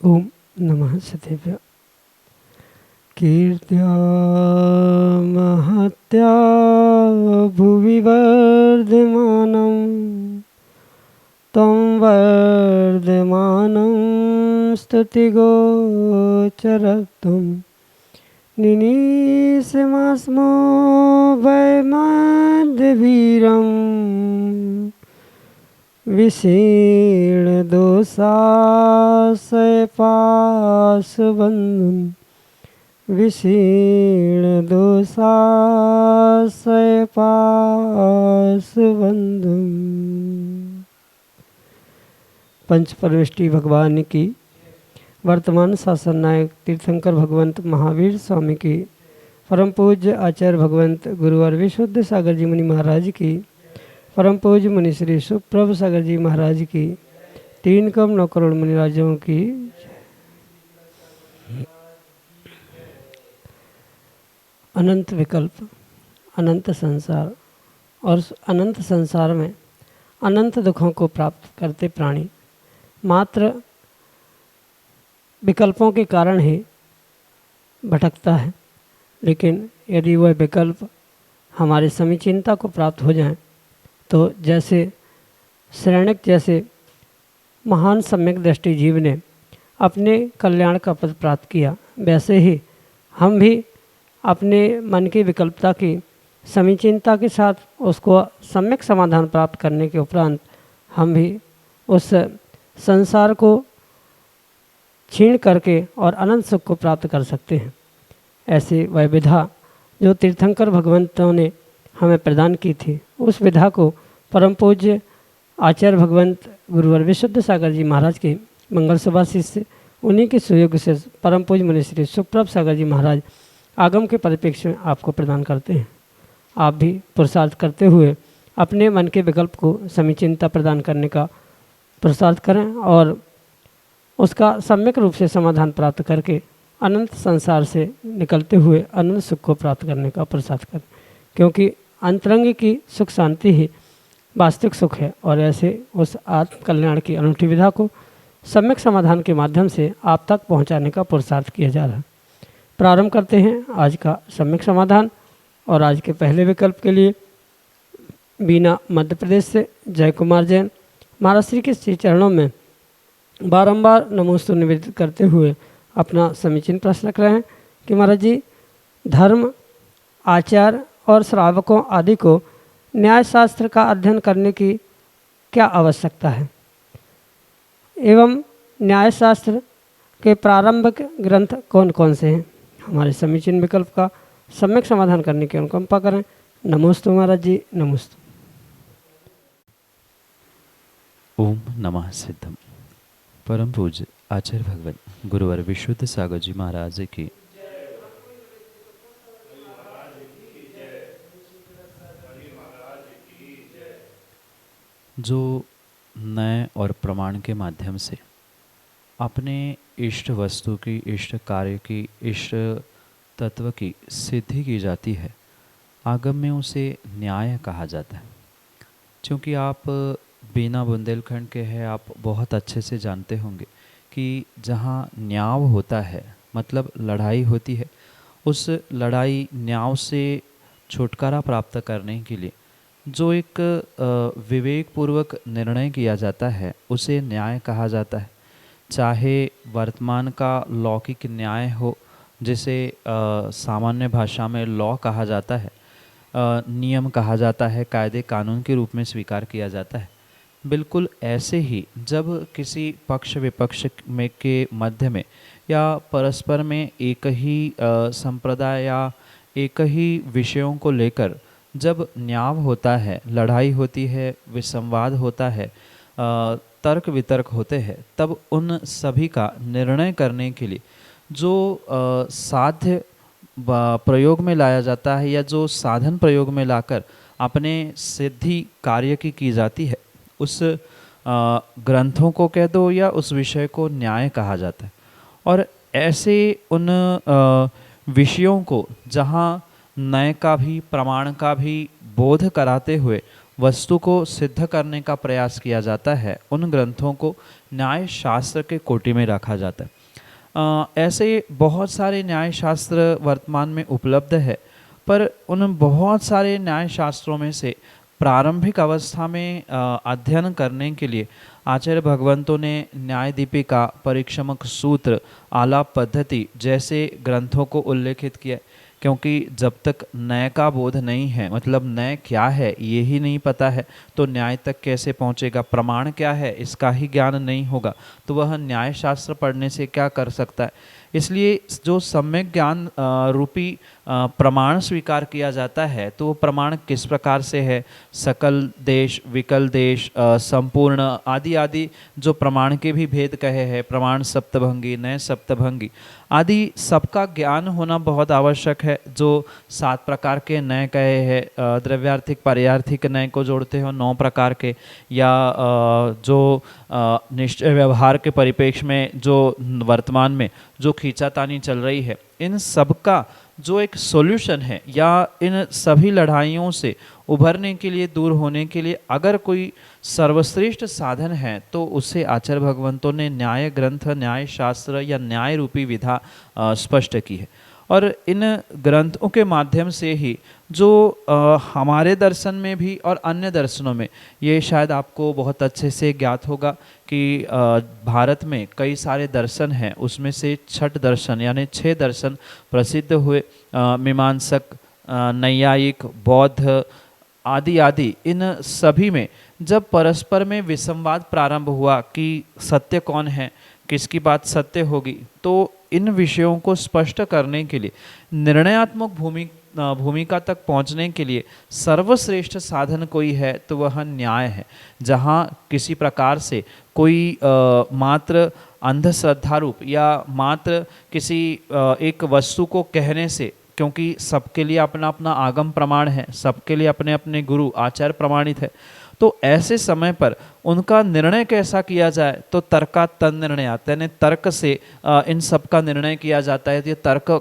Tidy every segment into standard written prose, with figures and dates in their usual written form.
ओम नमः सदेव्य। कीर्त्या महत्या भुवि वर्धमानं तं वर्धमानं स्तुतिगोचरत्वं निनीशमस्मो वैमध्यवीरम् विशीर्णदोषाशयपाशबन्धुं विशीर्णदोषाशयपाशबन्धुं। पंच परमेष्टि भगवान की, वर्तमान शासन नायक तीर्थंकर भगवंत महावीर स्वामी की, परम पूज्य आचार्य भगवंत गुरुवर विशुद्ध सागर जी मुनि महाराज की, परम पूज्य मुनि श्री सुप्रभ सागर जी महाराज की, 3 करोड़ मुनिराजों की। अनंत विकल्प, अनंत संसार और अनंत संसार में अनंत दुखों को प्राप्त करते प्राणी मात्र विकल्पों के कारण ही भटकता है। लेकिन यदि वह विकल्प हमारे समीचीनता को प्राप्त हो जाएं, तो जैसे श्रेणिक जैसे महान सम्यक दृष्टि जीव ने अपने कल्याण का पद प्राप्त किया, वैसे ही हम भी अपने मन की विकल्पता की समीचीनता के साथ उसको सम्यक समाधान प्राप्त करने के उपरांत हम भी उस संसार को छीण करके और अनंत सुख को प्राप्त कर सकते हैं। ऐसी वह विधा जो तीर्थंकर भगवंतों ने हमें प्रदान की थी, उस विधा को परम पूज्य आचार्य भगवंत गुरुवर विशुद्ध सागर जी महाराज के मंगल सभा शिष्य, उन्हीं के सुयोग से परम पूज्य मुनि श्री सुप्रभ सागर जी महाराज आगम के परिप्रेक्ष्य में आपको प्रदान करते हैं। आप भी पुरुषार्थ करते हुए अपने मन के विकल्प को समीचीनता प्रदान करने का पुरुषार्थ करें और उसका सम्यक रूप से समाधान प्राप्त करके अनंत संसार से निकलते हुए अनंत सुख को प्राप्त करने का पुरुषार्थ करें, क्योंकि अंतरंग की सुख शांति ही वास्तविक सुख है। और ऐसे उस आत्म कल्याण की अनूठी विधा को सम्यक समाधान के माध्यम से आप तक पहुंचाने का पुरुषार्थ किया जा रहा है। प्रारंभ करते हैं आज का सम्यक समाधान। और आज के पहले विकल्प के लिए बीना मध्य प्रदेश से जय कुमार जैन महाराज श्री के श्री चरणों में बारंबार नमोस्तु निवेदित करते हुए अपना समीचीन प्रश्न रख रहे हैं कि महाराज जी, धर्म, आचार और श्रावकों आदि को न्याय शास्त्र का अध्ययन करने की क्या आवश्यकता है एवं न्याय शास्त्र के प्रारंभिक ग्रंथ कौन कौन से हैं? हमारे समीचीन विकल्प का सम्यक समाधान करने की अनुकंपा करें। नमोस्तु महाराज जी, नमोस्तु। ओम नमः सिद्धम। परम पूज्य आचार्य भगवत गुरुवर विशुद्ध सागर जी महाराज की जो नए और प्रमाण के माध्यम से अपने इष्ट वस्तु की, इष्ट कार्य की, इष्ट तत्व की सिद्धि की जाती है, आगम में उसे न्याय कहा जाता है। क्योंकि आप बीना बुंदेलखंड के हैं, आप बहुत अच्छे से जानते होंगे कि जहाँ न्याय होता है मतलब लड़ाई होती है, उस लड़ाई न्याय से छुटकारा प्राप्त करने के लिए जो एक विवेक पूर्वक निर्णय किया जाता है उसे न्याय कहा जाता है। चाहे वर्तमान का लौकिक न्याय हो, जिसे सामान्य भाषा में लॉ कहा जाता है, नियम कहा जाता है, कायदे कानून के रूप में स्वीकार किया जाता है। बिल्कुल ऐसे ही जब किसी पक्ष विपक्ष में के मध्य में या परस्पर में एक ही संप्रदाय या एक ही विषयों को लेकर जब न्याय होता है, लड़ाई होती है, विसंवाद होता है, तर्क वितर्क होते हैं, तब उन सभी का निर्णय करने के लिए जो साध्य प्रयोग में लाया जाता है या जो साधन प्रयोग में लाकर अपने सिद्धि कार्य की जाती है, उस ग्रंथों को कह दो या उस विषय को न्याय कहा जाता है। और ऐसे उन विषयों को जहाँ न्याय का भी प्रमाण का भी बोध कराते हुए वस्तु को सिद्ध करने का प्रयास किया जाता है, उन ग्रंथों को न्याय शास्त्र के कोटि में रखा जाता है। ऐसे बहुत सारे न्याय शास्त्र वर्तमान में उपलब्ध है, पर उन बहुत सारे न्याय शास्त्रों में से प्रारंभिक अवस्था में अध्ययन करने के लिए आचार्य भगवंतों ने न्याय दीपिका, परीक्षमक सूत्र, आलाप पद्धति जैसे ग्रंथों को उल्लेखित किया, क्योंकि जब तक न्याय का बोध नहीं है, मतलब न्याय क्या है ये ही नहीं पता है, तो न्याय तक कैसे पहुंचेगा, प्रमाण क्या है इसका ही ज्ञान नहीं होगा, तो वह न्याय शास्त्र पढ़ने से क्या कर सकता है। इसलिए जो सम्यक ज्ञान रूपी प्रमाण स्वीकार किया जाता है, तो वो प्रमाण किस प्रकार से है, सकल देश, विकल देश, संपूर्ण आदि आदि जो प्रमाण के भी भेद कहे हैं, प्रमाण सप्तभंगी, नए सप्तभंगी आदि सबका ज्ञान होना बहुत आवश्यक है। जो 7 प्रकार के नए कहे हैं, द्रव्यार्थिक पारयार्थिक नए को जोड़ते हो 9 प्रकार के, या जो निश्चय व्यवहार के परिप्रेक्ष्य में जो वर्तमान में जो खींचातानी चल रही है, इन सब का जो एक सॉल्यूशन है, या इन सभी लड़ाइयों से उभरने के लिए, दूर होने के लिए अगर कोई सर्वश्रेष्ठ साधन है, तो उसे आचार्य भगवंतों ने न्याय ग्रंथ, न्याय शास्त्र या न्याय रूपी विधा स्पष्ट की है। और इन ग्रंथों के माध्यम से ही जो हमारे दर्शन में भी और अन्य दर्शनों में, ये शायद आपको बहुत अच्छे से ज्ञात होगा कि भारत में कई सारे दर्शन हैं, उसमें से 6 दर्शन यानी 6 दर्शन प्रसिद्ध हुए, मीमांसक, नैयायिक, बौद्ध आदि आदि। इन सभी में जब परस्पर में विसंवाद प्रारंभ हुआ कि सत्य कौन है, किसकी बात सत्य होगी, तो इन विषयों को स्पष्ट करने के लिए, निर्णयात्मक भूमिका तक पहुंचने के लिए सर्वश्रेष्ठ साधन कोई है तो वह न्याय है। जहाँ किसी प्रकार से कोई मात्र अंधश्रद्धा रूप या मात्र किसी एक वस्तु को कहने से, क्योंकि सबके लिए अपना अपना आगम प्रमाण है, सबके लिए अपने अपने गुरु आचार्य प्रमाणित है, तो ऐसे समय पर उनका निर्णय कैसा किया जाए, तो तर्कातन निर्णय आता है, यानी तर्क से इन सब का निर्णय किया जाता है। ये तर्क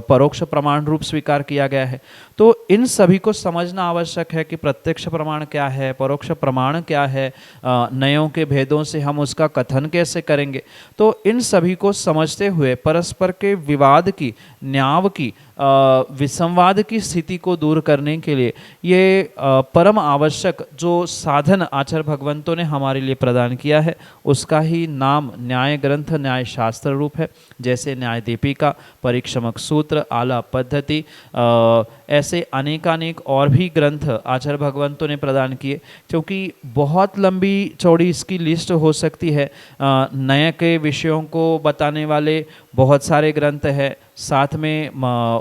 परोक्ष प्रमाण रूप स्वीकार किया गया है। तो इन सभी को समझना आवश्यक है कि प्रत्यक्ष प्रमाण क्या है, परोक्ष प्रमाण क्या है, नयों के भेदों से हम उसका कथन कैसे करेंगे। तो इन सभी को समझते हुए परस्पर के विवाद की, न्याय की, विसंवाद की स्थिति को दूर करने के लिए ये परम आवश्यक जो साधन आचार्य भगवंतों ने हमारे लिए प्रदान किया है, उसका ही नाम न्याय ग्रंथ, न्याय शास्त्र रूप है। जैसे न्याय दीपिका, परीक्षमक सूत्र, आलाप पद्धति, ऐसे अनेकानेक और भी ग्रंथ आचार्य भगवंतों ने प्रदान किए। क्योंकि बहुत लंबी चौड़ी इसकी लिस्ट हो सकती है, नए के विषयों को बताने वाले बहुत सारे ग्रंथ हैं, साथ में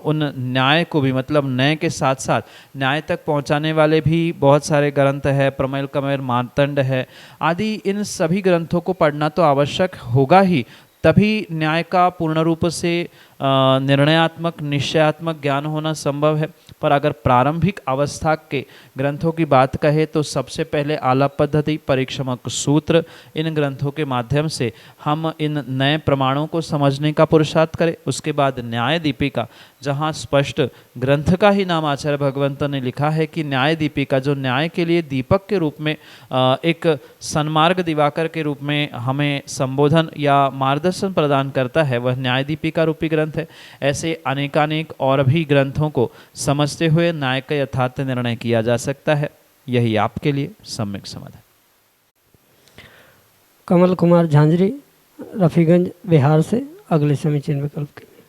उन न्याय को भी, मतलब न्याय के साथ साथ न्याय तक पहुंचाने वाले भी बहुत सारे ग्रंथ है, प्रमेय कमेर मार्तंड है आदि। इन सभी ग्रंथों को पढ़ना तो आवश्यक होगा ही, तभी न्याय का पूर्ण रूप से निर्णयात्मक, निश्चयात्मक ज्ञान होना संभव है। पर अगर प्रारंभिक अवस्था के ग्रंथों की बात कहें तो सबसे पहले आलाप पद्धति, परीक्षमक सूत्र, इन ग्रंथों के माध्यम से हम इन नए प्रमाणों को समझने का पुरुषार्थ करें। उसके बाद न्याय दीपिका, जहाँ स्पष्ट ग्रंथ का ही नाम आचार्य भगवंत ने लिखा है कि न्याय दीपिका, जो न्याय के लिए दीपक के रूप में, एक सन्मार्ग दिवाकर के रूप में हमें संबोधन या मार्गदर्शन प्रदान करता है, वह न्याय दीपिका रूपी ग्रंथ है। ऐसे अनेकानेक और भी ग्रंथों को समझते हुए न्याय का यथार्थ निर्णय किया जा सकता है। यही आपके लिए सम्यक समाधान। कमल कुमार झांझरी, रफीगंज बिहार से अगले समीचीन विकल्प के लिए।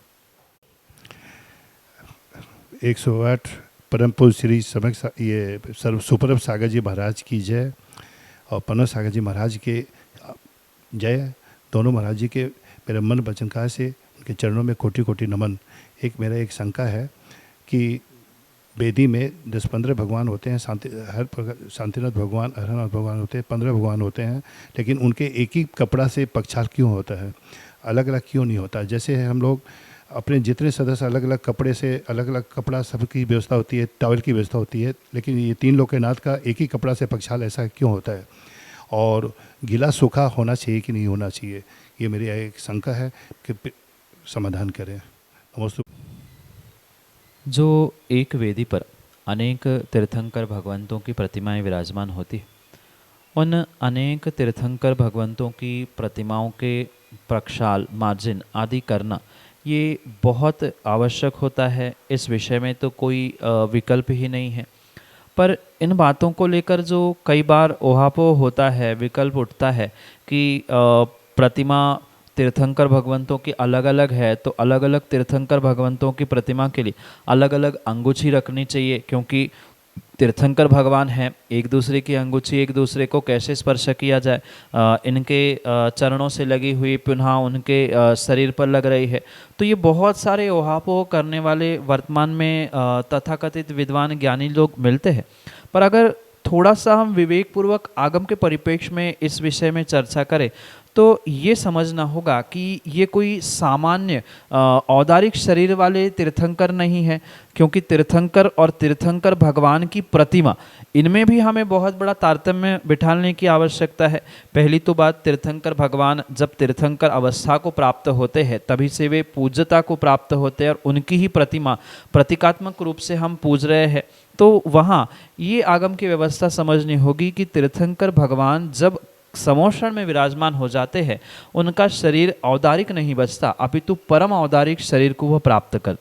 108 परम पूज्य श्री सम्यक ये सर्व सुपरम सागर जी महाराज की जय और पन्ना सागर जी महाराज के जय। दोनों महाराज जी के मेरे मन वचनकार से उनके चरणों में कोटि कोटि नमन। एक मेरा एक शंका है कि वेदी में 10-15 भगवान होते हैं, शांतिनाथ भगवान, हरनाथ भगवान होते हैं, 15 भगवान होते हैं, लेकिन उनके एक ही कपड़ा से प्रक्षाल क्यों होता है, अलग अलग क्यों नहीं होता? जैसे हम लोग अपने जितने सदस्य अलग अलग कपड़े से, अलग अलग कपड़ा सबकी व्यवस्था होती है, टॉवल की व्यवस्था होती है, लेकिन ये 3 लोकनाथ का एक ही कपड़ा से प्रक्षाल ऐसा क्यों होता है? और गीला सूखा होना चाहिए कि नहीं होना चाहिए, ये मेरी एक शंका है कि समाधान करें। नमस्ते। जो एक वेदी पर अनेक तीर्थंकर भगवंतों की प्रतिमाएं विराजमान होती है, उन अनेक तीर्थंकर भगवंतों की प्रतिमाओं के प्रक्षाल, मार्जिन आदि करना ये बहुत आवश्यक होता है। इस विषय में तो कोई विकल्प ही नहीं है। पर इन बातों को लेकर जो कई बार ओहापोह होता है, विकल्प उठता है कि प्रतिमा तीर्थंकर भगवंतों की अलग अलग है, तो अलग अलग तीर्थंकर भगवंतों की प्रतिमा के लिए अलग अलग अंगूठी रखनी चाहिए, क्योंकि तीर्थंकर भगवान हैं, एक दूसरे की अंगूठी एक दूसरे को कैसे स्पर्श किया जाए, इनके चरणों से लगी हुई पुनः उनके शरीर पर लग रही है। तो ये बहुत सारे ओहापोह करने वाले वर्तमान में तथाकथित विद्वान ज्ञानी लोग मिलते हैं। पर अगर थोड़ा सा हम विवेकपूर्वक आगम के परिप्रेक्ष्य में इस विषय में चर्चा करें तो ये समझना होगा कि ये कोई सामान्य औदारिक शरीर वाले तीर्थंकर नहीं है, क्योंकि तीर्थंकर और तीर्थंकर भगवान की प्रतिमा, इनमें भी हमें बहुत बड़ा तारतम्य बिठाने की आवश्यकता है। पहली तो बात, तीर्थंकर भगवान जब तीर्थंकर अवस्था को प्राप्त होते हैं तभी से वे पूज्यता को प्राप्त होते हैं, और उनकी ही प्रतिमा प्रतीकात्मक रूप से हम पूज रहे हैं। तो वहाँ ये आगम की व्यवस्था समझनी होगी कि तीर्थंकर भगवान जब समोषण में विराजमान हो जाते हैं, उनका शरीर औदारिक नहीं बचता, अपितु परम औदारिक शरीर को वह प्राप्त कर,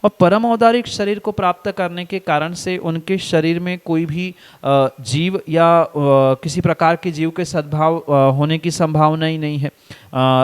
और परम औदारिक शरीर को प्राप्त करने के कारण से उनके शरीर में कोई भी जीव या किसी प्रकार के जीव के सद्भाव होने की संभावना ही नहीं है।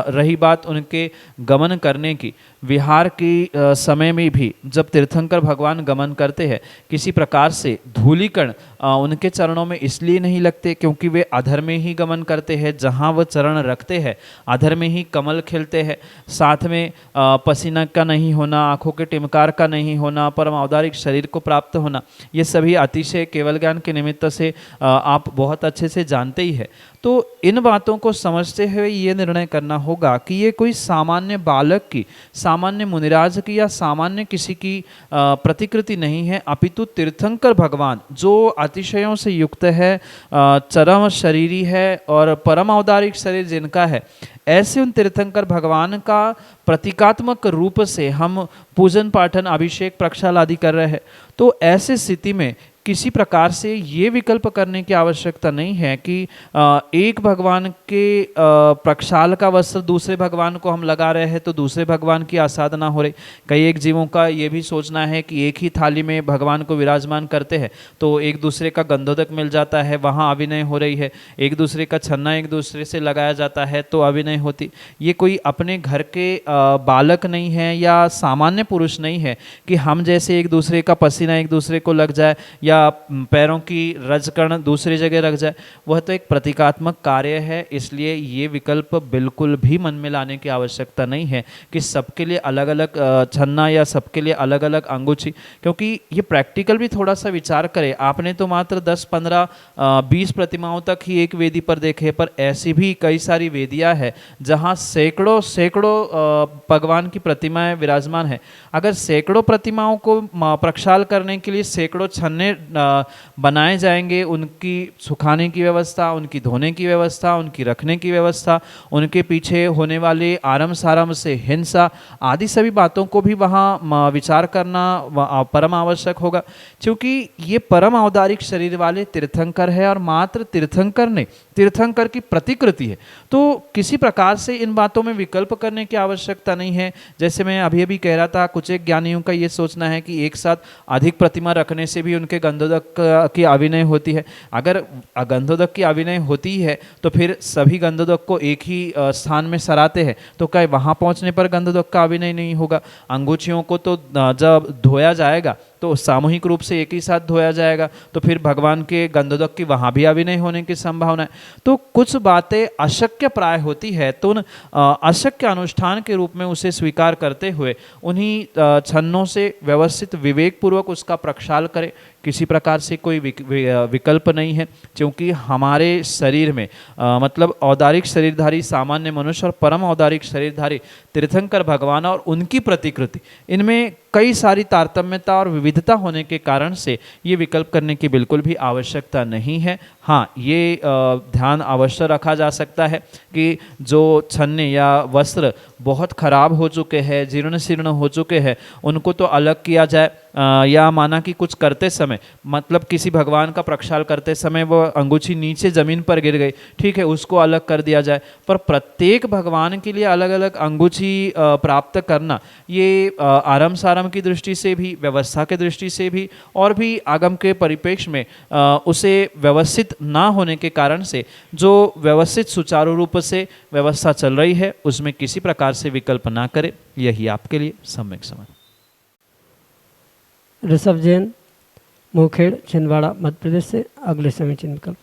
रही बात उनके गमन करने की, विहार की समय में भी जब तीर्थंकर भगवान गमन करते हैं, किसी प्रकार से धूलिकण उनके चरणों में इसलिए नहीं लगते क्योंकि वे अधर में ही गमन करते हैं, जहाँ वह चरण रखते हैं अधर में ही कमल खिलते हैं। साथ में पसीना का नहीं होना, आँखों के टिमकार का नहीं होना, परम औदारिक शरीर को प्राप्त होना, ये सभी अतिशय केवल ज्ञान के निमित्त से आप बहुत अच्छे से जानते ही है। तो इन बातों को समझते हुए ये निर्णय करना होगा कि ये कोई सामान्य बालक की, सामान्य मुनिराज की या सामान्य किसी की प्रतिकृति नहीं है, अपितु तीर्थंकर भगवान जो अतिशयों से युक्त है, चरम शरीरी है और परम औदारिक शरीर जिनका है, ऐसे उन तीर्थंकर भगवान का प्रतीकात्मक रूप से हम पूजन पाठन अभिषेक प्रक्षाल आदि कर रहे हैं। तो ऐसी स्थिति में किसी प्रकार से ये विकल्प करने की आवश्यकता नहीं है कि एक भगवान के प्रक्षाल का वस्त्र दूसरे भगवान को हम लगा रहे हैं तो दूसरे भगवान की आसाधना हो रही। कई एक जीवों का ये भी सोचना है कि एक ही थाली में भगवान को विराजमान करते हैं तो एक दूसरे का गंधोदक मिल जाता है, वहाँ अभिनय हो रही है, एक दूसरे का छन्ना एक दूसरे से लगाया जाता है तो अभिनय होती। ये कोई अपने घर के बालक नहीं है या सामान्य पुरुष नहीं है कि हम जैसे एक दूसरे का पसीना एक दूसरे को लग जाए या पैरों की रजकण दूसरी जगह रख जाए। वह तो एक प्रतीकात्मक कार्य है, इसलिए ये विकल्प बिल्कुल भी मन में लाने की आवश्यकता नहीं है कि सबके लिए अलग अलग छन्ना या सबके लिए अलग अलग अंगूठी, क्योंकि ये प्रैक्टिकल भी थोड़ा सा विचार करें। आपने तो मात्र 10, 15, 20 प्रतिमाओं तक ही एक वेदी पर देखे, पर ऐसी भी कई सारी वेदियां हैं जहां सैकड़ों भगवान की प्रतिमाएं विराजमान है। अगर सैकड़ों प्रतिमाओं को प्रक्षाल करने के लिए सैकड़ों छन्ने बनाए जाएंगे, उनकी सुखाने की व्यवस्था, उनकी धोने की व्यवस्था, उनकी रखने की व्यवस्था, उनके पीछे होने वाले आरम सारम से हिंसा आदि सभी बातों को भी वहाँ विचार करना परम आवश्यक होगा, क्योंकि ये परम औदारिक शरीर वाले तीर्थंकर है और मात्र तीर्थंकर नहीं, तीर्थंकर की प्रतिकृति है। तो किसी प्रकार से इन बातों में विकल्प करने की आवश्यकता नहीं है। जैसे मैं अभी अभी कह रहा था, कुछ एक ज्ञानियों का ये सोचना है कि एक साथ अधिक प्रतिमा रखने से भी उनके गंधोदक की अभिनय होती है। अगर गंधोदक की अभिनय होती है तो फिर सभी गंधोदक को एक ही स्थान में सराते हैं, तो क्या वहाँ पहुँचने पर गंधोदक का अभिनय नहीं होगा? अंगूठियों को तो जब धोया जाएगा तो सामूहिक रूप से एक ही साथ धोया जाएगा, तो फिर भगवान के गंधोदक की वहाँ भी अभिनय होने की संभावना है। तो कुछ बातें अशक्य प्राय होती है, तो उन अशक्य अनुष्ठान के रूप में उसे स्वीकार करते हुए उन्हीं छन्नों से व्यवस्थित विवेकपूर्वक उसका प्रक्षाल करें। किसी प्रकार से कोई विकल्प नहीं है, क्योंकि हमारे शरीर में मतलब औदारिक शरीरधारी सामान्य मनुष्य और परम औदारिक शरीरधारी तीर्थंकर भगवान और उनकी प्रतिकृति, इनमें कई सारी तारतम्यता और विविधता होने के कारण से ये विकल्प करने की बिल्कुल भी आवश्यकता नहीं है। हाँ, ये ध्यान अवश्य रखा जा सकता है कि जो छन्ने या वस्त्र बहुत खराब हो चुके हैं, जीर्ण शीर्ण हो चुके हैं, उनको तो अलग किया जाए, या माना कि कुछ करते समय मतलब किसी भगवान का प्रक्षाल करते समय वो अंगूठी नीचे ज़मीन पर गिर गई, ठीक है, उसको अलग कर दिया जाए। पर प्रत्येक भगवान के लिए अलग अलग अंगूठी प्राप्त करना, ये आरम सारम की दृष्टि से भी, व्यवस्था के दृष्टि से भी, और भी आगम के परिप्रेक्ष्य में उसे व्यवस्थित ना होने के कारण से जो व्यवस्थित सुचारू रूप से व्यवस्था चल रही है उसमें किसी प्रकार से विकल्प ना करे। यही आपके लिए सम्यक समझ। ऋषभ जैन, मुखेड़, छिंदवाड़ा, मध्य प्रदेश से अगले समीचीन विकल्प।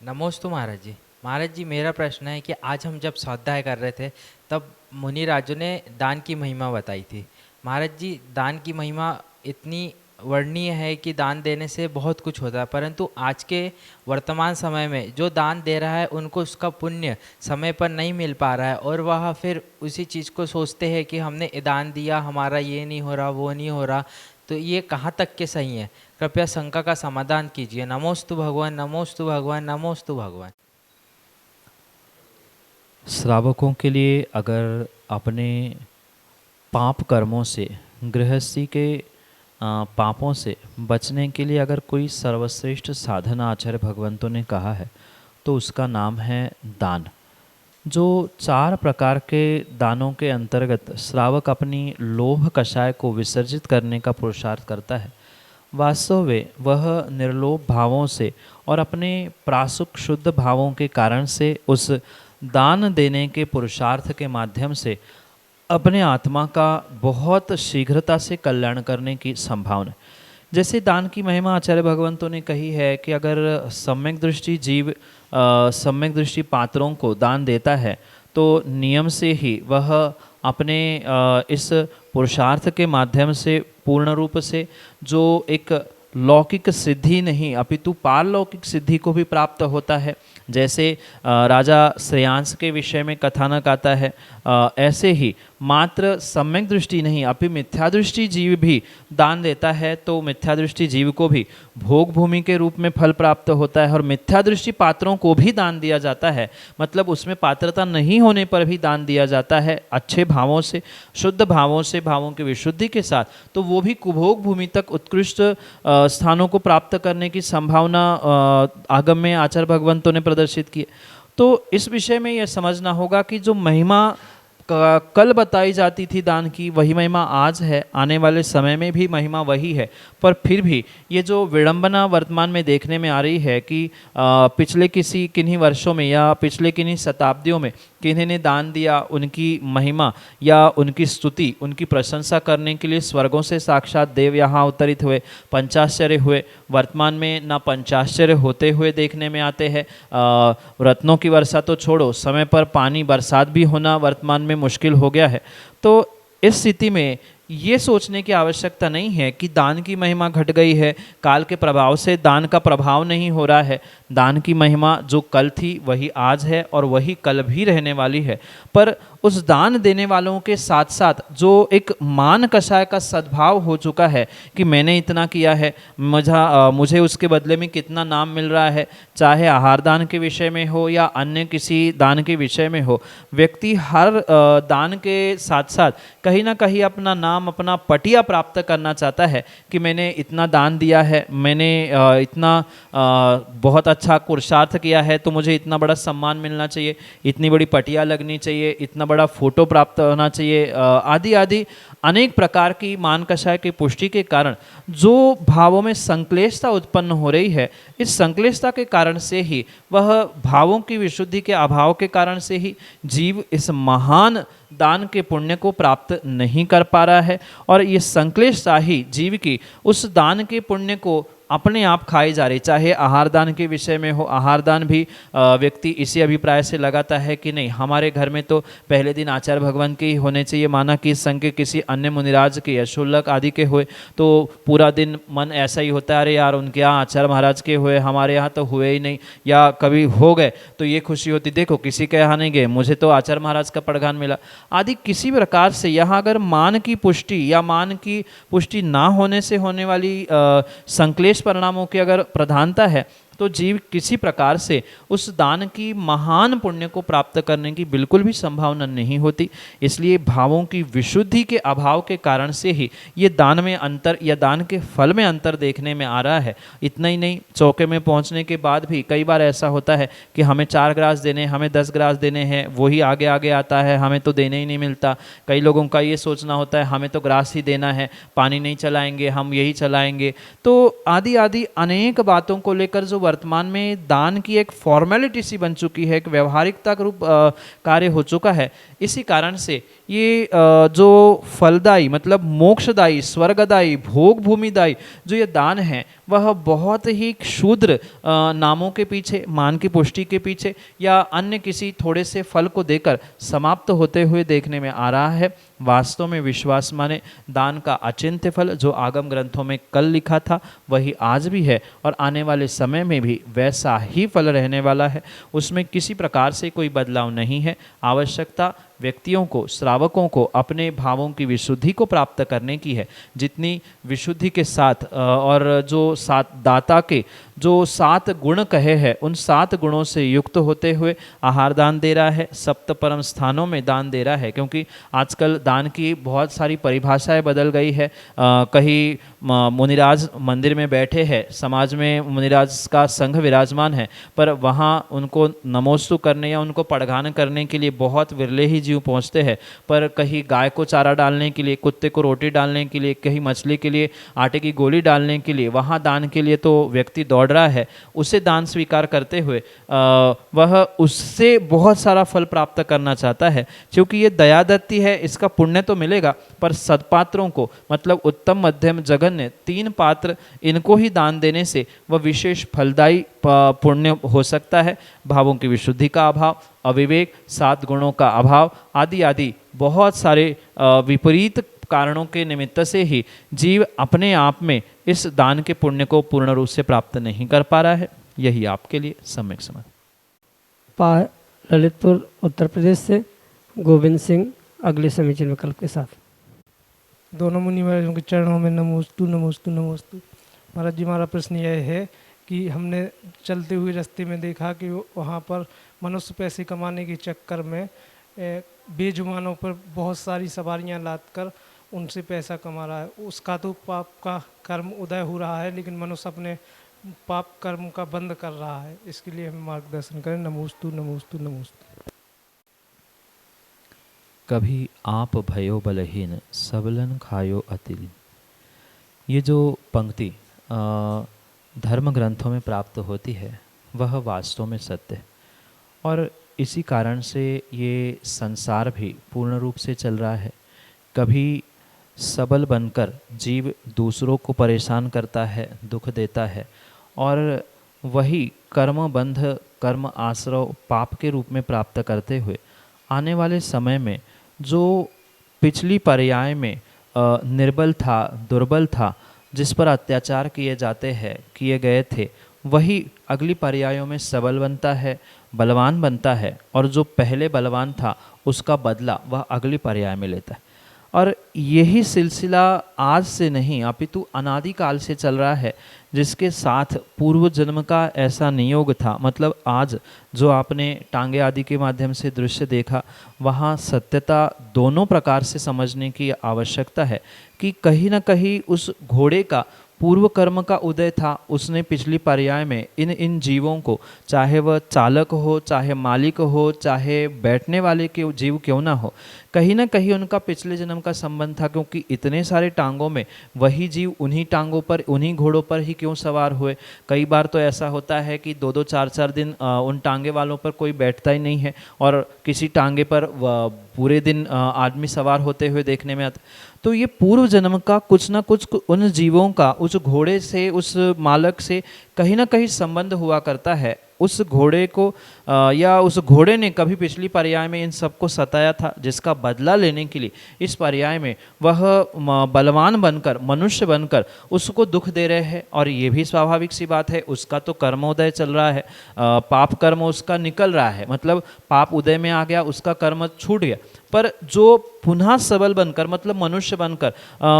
नमोस्तु महाराज जी। महाराज जी, मेरा प्रश्न है कि आज हम जब स्वाध्याय कर रहे थे तब मुनि राजों ने दान की महिमा बताई थी। महाराज जी, दान की महिमा इतनी वर्णनीय है कि दान देने से बहुत कुछ होता है, परंतु आज के वर्तमान समय में जो दान दे रहा है उनको उसका पुण्य समय पर नहीं मिल पा रहा है, और वह फिर उसी चीज़ को सोचते हैं कि हमने दान दिया, हमारा ये नहीं हो रहा, वो नहीं हो रहा। तो ये कहाँ तक के सही है? कृपया शंका का समाधान कीजिए। नमोस्तु भगवान, नमोस्तु भगवान, नमोस्तु भगवान। श्रावकों के लिए अगर अपने पाप कर्मों से, गृहस्थी के पापों से बचने के लिए अगर कोई सर्वश्रेष्ठ साधन आचार्य भगवंतों ने कहा है तो उसका नाम है दान। जो 4 प्रकार के दानों के अंतर्गत श्रावक अपनी लोभ कषाय को विसर्जित करने का पुरुषार्थ करता है, वास्तव में वह निर्लोभ भावों से और अपने प्रासुक शुद्ध भावों के कारण से उस दान देने के पुरुषार्थ के माध्यम से अपने आत्मा का बहुत शीघ्रता से कल्याण करने की संभावना। जैसे दान की महिमा आचार्य भगवंतों ने कही है कि अगर सम्यक दृष्टि जीव सम्यक दृष्टि पात्रों को दान देता है तो नियम से ही वह अपने इस पुरुषार्थ के माध्यम से पूर्ण रूप से जो एक लौकिक सिद्धि नहीं अपितु पारलौकिक सिद्धि को भी प्राप्त होता है। जैसे राजा श्रेयांश के विषय में कथानक आता है, ऐसे ही मात्र सम्यक दृष्टि नहीं अपितु मिथ्या दृष्टि जीव भी दान देता है तो मिथ्या दृष्टि जीव को भी भोग भूमि के रूप में फल प्राप्त होता है, और मिथ्या दृष्टि पात्रों को भी दान दिया जाता है, मतलब उसमें पात्रता नहीं होने पर भी दान दिया जाता है अच्छे भावों से, शुद्ध भावों से, भावों की विशुद्धि के साथ, तो वो भी कुभोग भूमि तक उत्कृष्ट स्थानों को प्राप्त करने की संभावना आगम में आचार्य भगवंतों ने प्रदर्शित की। तो इस विषय में यह समझना होगा कि जो महिमा कल बताई जाती थी दान की, वही महिमा आज है, आने वाले समय में भी महिमा वही है। पर फिर भी ये जो विडंबना वर्तमान में देखने में आ रही है कि पिछले किन्हीं वर्षों में या पिछले किन्हीं शताब्दियों में किन्हीं ने दान दिया, उनकी महिमा या उनकी स्तुति, उनकी प्रशंसा करने के लिए स्वर्गों से साक्षात देव यहाँ अवतरित हुए, पंचाश्चर्य हुए। वर्तमान में ना पंचाश्चर्य होते हुए देखने में आते हैं। रत्नों की वर्षा तो छोड़ो, समय पर पानी बरसात भी होना वर्तमान में मुश्किल हो गया है। तो इस स्थिति में ये सोचने की आवश्यकता नहीं है कि दान की महिमा घट गई है, काल के प्रभाव से दान का प्रभाव नहीं हो रहा है। दान की महिमा जो कल थी वही आज है और वही कल भी रहने वाली है। पर उस दान देने वालों के साथ साथ जो एक मान कषाय का सद्भाव हो चुका है कि मैंने इतना किया है, मुझे उसके बदले में कितना नाम मिल रहा है, चाहे आहार दान के विषय में हो या अन्य किसी दान के विषय में हो, व्यक्ति हर दान के साथ साथ कहीं ना कहीं अपना नाम, अपना पटिया प्राप्त करना चाहता है कि मैंने इतना दान दिया है, मैंने इतना बहुत अच्छा पुरुषार्थ किया है, तो मुझे इतना बड़ा सम्मान मिलना चाहिए, इतनी बड़ी पटिया लगनी चाहिए, इतना बड़ा फोटो प्राप्त होना चाहिए, आदि आदि अनेक प्रकार की मान कषाय की पुष्टि के कारण जो भावों में संक्लेशता उत्पन्न हो रही है, इस संक्लेशता के कारण से ही, वह भावों की विशुद्धि के अभाव के कारण से ही जीव इस महान दान के पुण्य को प्राप्त नहीं कर पा रहा है। और ये संक्लेशता ही जीव की उस दान के पुण्य को अपने आप खाई जा रही। चाहे आहार दान के विषय में हो, आहार दान भी व्यक्ति इसी अभिप्राय से लगाता है कि नहीं, हमारे घर में तो पहले दिन आचार्य भगवान के ही होने चाहिए, माना कि संग के किसी अन्य मुनिराज के या शुल्लक आदि के हुए तो पूरा दिन मन ऐसा ही होता है, अरे यार उनके यहाँ आचार्य महाराज के हुए, हमारे यहाँ तो हुए ही नहीं, या कभी हो गए तो ये खुशी होती, देखो किसी के यहाँ नहीं गए, मुझे तो आचार्य महाराज का पड़गान मिला आदि। किसी प्रकार से यहाँ अगर मान की पुष्टि या मान की पुष्टि ना होने से होने वाली संक्लेश परिणामों की अगर प्रधानता है, तो जीव किसी प्रकार से उस दान की महान पुण्य को प्राप्त करने की बिल्कुल भी संभावना नहीं होती। इसलिए भावों की विशुद्धि के अभाव के कारण से ही ये दान में अंतर या दान के फल में अंतर देखने में आ रहा है। इतना ही नहीं, चौके में पहुंचने के बाद भी कई बार ऐसा होता है कि हमें 4 ग्रास देने, हमें 10 ग्रास देने हैं, वही आगे आगे आता है, हमें तो देने ही नहीं मिलता। कई लोगों का ये सोचना होता है हमें तो ग्रास ही देना है, पानी नहीं चलाएंगे, हम यही चलाएंगे। तो आदि आदि अनेक बातों को लेकर जो वर्तमान में दान की एक फॉर्मेलिटी सी बन चुकी है, एक व्यवहारिकता का रूप कार्य हो चुका है। इसी कारण से ये जो फलदायी मतलब मोक्षदायी, स्वर्गदायी, भोग भूमिदायी जो ये दान है, वह बहुत ही क्षुद्र नामों के पीछे, मान की पुष्टि के पीछे या अन्य किसी थोड़े से फल को देकर समाप्त होते हुए देखने में आ रहा है। वास्तव में विश्वास माने दान का अचिंत्य फल जो आगम ग्रंथों में कल लिखा था वही आज भी है और आने वाले समय में भी वैसा ही फल रहने वाला है। उसमें किसी प्रकार से कोई बदलाव नहीं है। आवश्यकता व्यक्तियों को, श्रावकों को अपने भावों की विशुद्धि को प्राप्त करने की है। जितनी विशुद्धि के साथ और जो 7 दाता के जो 7 गुण कहे हैं, उन 7 गुणों से युक्त होते हुए आहार दान दे रहा है, सप्त परम स्थानों में दान दे रहा है। क्योंकि आजकल दान की बहुत सारी परिभाषाएं बदल गई है। कहीं मुनिराज मंदिर में बैठे हैं, समाज में मुनिराज का संघ विराजमान है, पर वहाँ उनको नमोस्तु करने या उनको पड़गान करने के लिए बहुत विरले ही जीव पहुँचते हैं। पर कहीं गाय को चारा डालने के लिए, कुत्ते को रोटी डालने के लिए, कहीं मछली के लिए आटे की गोली डालने के लिए, वहाँ दान के लिए तो व्यक्ति दौड़ रहा है। उसे दान स्वीकार करते हुए वह उससे बहुत सारा फल प्राप्त करना चाहता है। क्योंकि ये दयादत्ती है, इसका पुण्य तो मिलेगा, पर सदपात्रों को मतलब उत्तम, मध्यम, जघन्य 3 पात्र, इनको ही दान देने से वह विशेष फलदायी पुण्य हो सकता है। भावों की विशुद्धि का अभाव, अविवेक, 7 गुणों का अभाव आदि आदि बहुत सारे विपरीत कारणों के निमित्त से ही जीव अपने आप में इस दान के पुण्य को पूर्ण रूप से प्राप्त नहीं कर पा रहा है। यही आपके लिए सम्यक समझ। ललितपुर उत्तर प्रदेश से गोविंद सिंह अगले समीचीन विकल्प के साथ। दोनों मुनि महाराजों के चरणों में नमोस्तु नमोस्तु नमोस्तु। महाराज जी, हमारा प्रश्न यह है कि हमने चलते हुए रास्ते में देखा कि वहाँ पर मनुष्य पैसे कमाने के चक्कर में बेजुबानों पर बहुत सारी सवारियाँ लाद कर उनसे पैसा कमा रहा है। उसका तो पाप का कर्म उदय हो रहा है, लेकिन मनुष्य अपने पाप कर्म का बंद कर रहा है। इसके लिए हमें मार्गदर्शन करें। नमोस्तु नमोस्तु नमोस्तु। कभी आप भयो बलहीन, सबलन खायो अतिलीन। ये जो पंक्ति धर्म ग्रंथों में प्राप्त होती है वह वास्तव में सत्य है, और इसी कारण से ये संसार भी पूर्ण रूप से चल रहा है। कभी सबल बनकर जीव दूसरों को परेशान करता है, दुख देता है, और वही कर्म बंध, कर्म आश्रव पाप के रूप में प्राप्त करते हुए आने वाले समय में जो पिछली पर्याय में निर्बल था, दुर्बल था, जिस पर अत्याचार किए जाते हैं, किए गए थे, वही अगली पर्यायों में सबल बनता है, बलवान बनता है, और जो पहले बलवान था उसका बदला वह अगली पर्याय में लेता है। और यही सिलसिला आज से नहीं अपितु अनादिकाल से चल रहा है, जिसके साथ पूर्व जन्म का ऐसा नियोग था। मतलब आज जो आपने टांगे आदि के माध्यम से दृश्य देखा, वहाँ सत्यता दोनों प्रकार से समझने की आवश्यकता है कि कहीं ना कहीं उस घोड़े का पूर्व कर्म का उदय था, उसने पिछली पर्याय में इन इन जीवों को, चाहे वह चालक हो, चाहे मालिक हो, चाहे बैठने वाले के जीव क्यों ना हो, कहीं ना कहीं उनका पिछले जन्म का संबंध था, क्योंकि इतने सारे टांगों में वही जीव उन्हीं टांगों पर, उन्हीं घोड़ों पर ही क्यों सवार हुए। कई बार तो ऐसा होता है कि 2-2 4-4 दिन उन टांगे वालों पर कोई बैठता ही नहीं है और किसी टांगे पर पूरे दिन आदमी सवार होते हुए देखने में आता। तो ये पूर्व जन्म का कुछ ना कुछ उन जीवों का उस घोड़े से, उस मालक से कहीं ना कहीं संबंध हुआ करता है। उस घोड़े को या उस घोड़े ने कभी पिछली पर्याय में इन सबको सताया था, जिसका बदला लेने के लिए इस पर्याय में वह बलवान बनकर, मनुष्य बनकर उसको दुख दे रहे हैं। और ये भी स्वाभाविक सी बात है, उसका तो कर्मोदय चल रहा है, पाप कर्म उसका निकल रहा है, मतलब पाप उदय में आ गया, उसका कर्म छूट गया। पर जो पुनः सबल बनकर, मतलब मनुष्य बनकर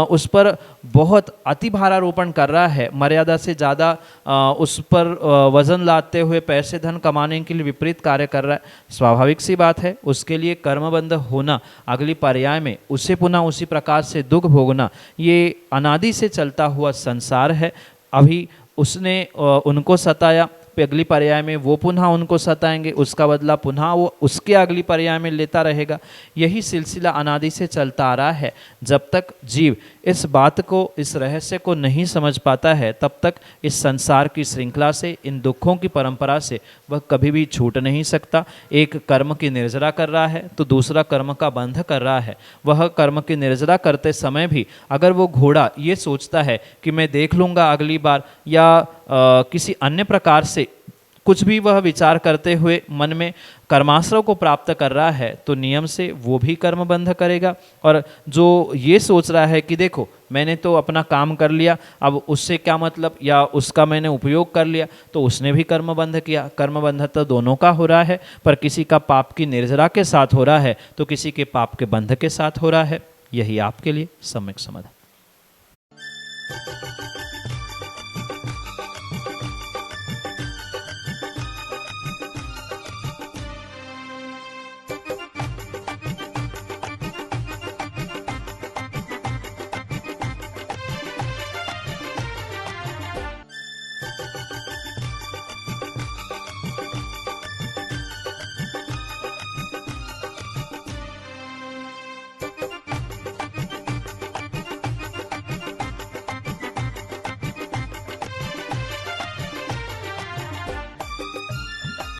उस पर बहुत अति भारारोपण कर रहा है, मर्यादा से ज़्यादा उस पर वजन लाते हुए पैसे धन कमाने के लिए विपरीत कार्य कर रहा है, स्वाभाविक सी बात है उसके लिए कर्मबंध होना, अगली पर्याय में उसे पुनः उसी प्रकार से दुख भोगना, ये अनादि से चलता हुआ संसार है। अभी उसने उनको सताया, अगली पर्याय में वो पुनः उनको सताएंगे, उसका बदला पुनः वो उसके अगली पर्याय में लेता रहेगा। यही सिलसिला अनादि से चलता आ रहा है। जब तक जीव इस बात को, इस रहस्य को नहीं समझ पाता है, तब तक इस संसार की श्रृंखला से, इन दुखों की परंपरा से वह कभी भी छूट नहीं सकता। एक कर्म की निर्जरा कर रहा है तो दूसरा कर्म का बंध कर रहा है। वह कर्म की निर्जरा करते समय भी अगर वो घोड़ा ये सोचता है कि मैं देख लूँगा अगली बार, या किसी अन्य प्रकार से कुछ भी वह विचार करते हुए मन में कर्माश्रय को प्राप्त कर रहा है, तो नियम से वो भी कर्म बंध करेगा। और जो ये सोच रहा है कि देखो मैंने तो अपना काम कर लिया, अब उससे क्या मतलब, या उसका मैंने उपयोग कर लिया, तो उसने भी कर्म बंध किया। कर्म बंध तो दोनों का हो रहा है, पर किसी का पाप की निर्जरा के साथ हो रहा है तो किसी के पाप के बंध के साथ हो रहा है। यही आपके लिए सम्यक समाधान।